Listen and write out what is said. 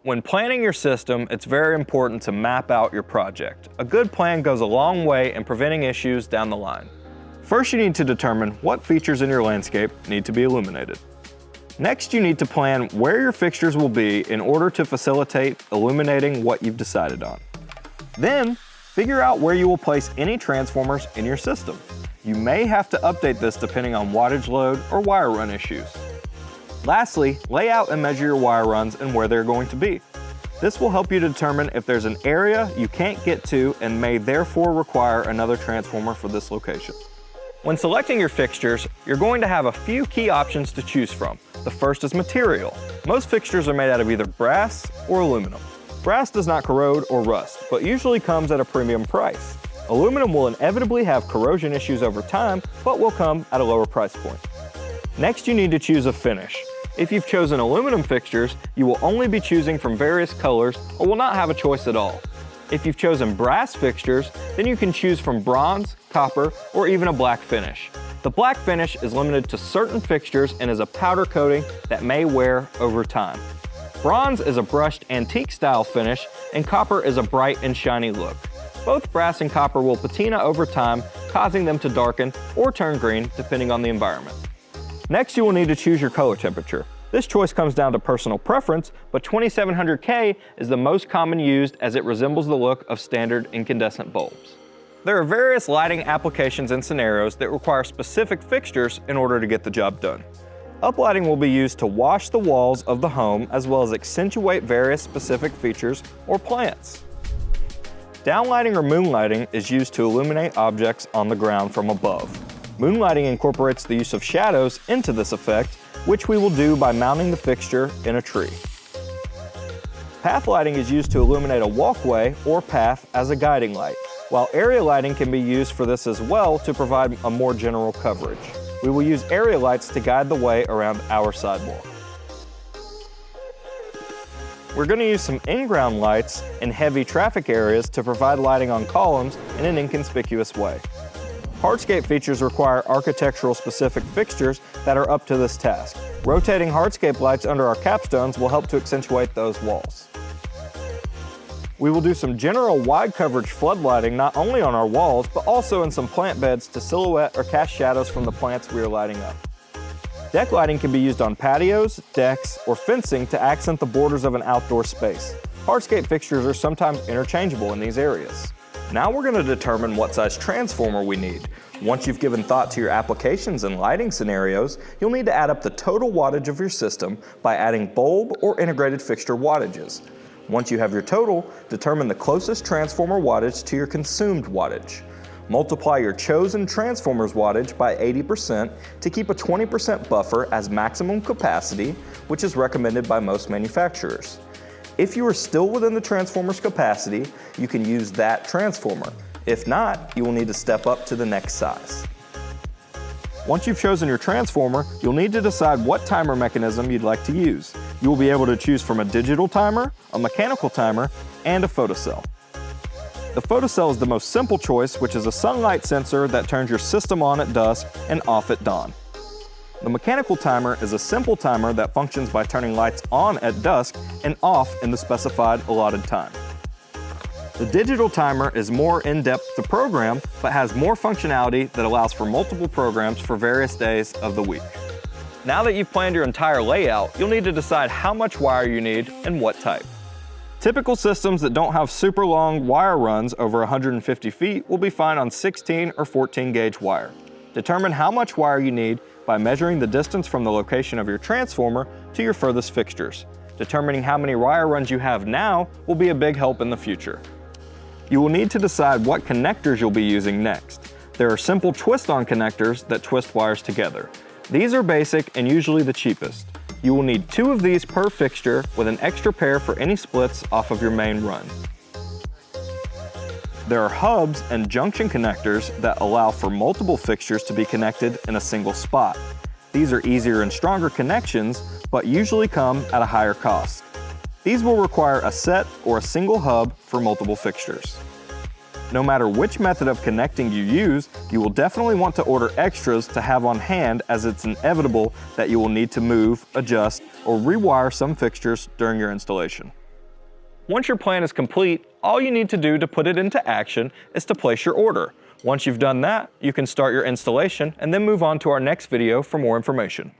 When planning your system, it's very important to map out your project. A good plan goes a long way in preventing issues down the line. First, you need to determine what features in your landscape need to be illuminated. Next, you need to plan where your fixtures will be in order to facilitate illuminating what you've decided on. Then, figure out where you will place any transformers in your system. You may have to update this depending on wattage load or wire run issues. Lastly, lay out and measure your wire runs and where they're going to be. This will help you determine if there's an area you can't get to and may therefore require another transformer for this location. When selecting your fixtures, you're going to have a few key options to choose from. The first is material. Most fixtures are made out of either brass or aluminum. Brass does not corrode or rust, but usually comes at a premium price. Aluminum will inevitably have corrosion issues over time, but will come at a lower price point. Next, you need to choose a finish. If you've chosen aluminum fixtures, you will only be choosing from various colors or will not have a choice at all. If you've chosen brass fixtures, then you can choose from bronze, copper, or even a black finish. The black finish is limited to certain fixtures and is a powder coating that may wear over time. Bronze is a brushed antique style finish, and copper is a bright and shiny look. Both brass and copper will patina over time, causing them to darken or turn green depending on the environment. Next, you will need to choose your color temperature. This choice comes down to personal preference, but 2700K is the most common used as it resembles the look of standard incandescent bulbs. There are various lighting applications and scenarios that require specific fixtures in order to get the job done. Uplighting will be used to wash the walls of the home as well as accentuate various specific features or plants. Downlighting or moonlighting is used to illuminate objects on the ground from above. Moonlighting incorporates the use of shadows into this effect, which we will do by mounting the fixture in a tree. Path lighting is used to illuminate a walkway or path as a guiding light, while area lighting can be used for this as well to provide a more general coverage. We will use area lights to guide the way around our sidewalk. We're going to use some in-ground lights in heavy traffic areas to provide lighting on columns in an inconspicuous way. Hardscape features require architectural specific fixtures that are up to this task. Rotating hardscape lights under our capstones will help to accentuate those walls. We will do some general wide coverage floodlighting not only on our walls, but also in some plant beds to silhouette or cast shadows from the plants we are lighting up. Deck lighting can be used on patios, decks, or fencing to accent the borders of an outdoor space. Hardscape fixtures are sometimes interchangeable in these areas. Now we're going to determine what size transformer we need. Once you've given thought to your applications and lighting scenarios, you'll need to add up the total wattage of your system by adding bulb or integrated fixture wattages. Once you have your total, determine the closest transformer wattage to your consumed wattage. Multiply your chosen transformer's wattage by 80% to keep a 20% buffer as maximum capacity, which is recommended by most manufacturers. If you are still within the transformer's capacity, you can use that transformer. If not, you will need to step up to the next size. Once you've chosen your transformer, you'll need to decide what timer mechanism you'd like to use. You will be able to choose from a digital timer, a mechanical timer, and a photocell. The photocell is the most simple choice, which is a sunlight sensor that turns your system on at dusk and off at dawn. The mechanical timer is a simple timer that functions by turning lights on at dusk and off in the specified allotted time. The digital timer is more in-depth to program, but has more functionality that allows for multiple programs for various days of the week. Now that you've planned your entire layout, you'll need to decide how much wire you need and what type. Typical systems that don't have super long wire runs over 150 feet will be fine on 16 or 14 gauge wire. Determine how much wire you need by measuring the distance from the location of your transformer to your furthest fixtures. Determining how many wire runs you have now will be a big help in the future. You will need to decide what connectors you'll be using next. There are simple twist-on connectors that twist wires together. These are basic and usually the cheapest. You will need 2 of these per fixture with an extra pair for any splits off of your main run. There are hubs and junction connectors that allow for multiple fixtures to be connected in a single spot. These are easier and stronger connections, but usually come at a higher cost. These will require a set or a single hub for multiple fixtures. No matter which method of connecting you use, you will definitely want to order extras to have on hand, as it's inevitable that you will need to move, adjust, or rewire some fixtures during your installation. Once your plan is complete, all you need to do to put it into action is to place your order. Once you've done that, you can start your installation and then move on to our next video for more information.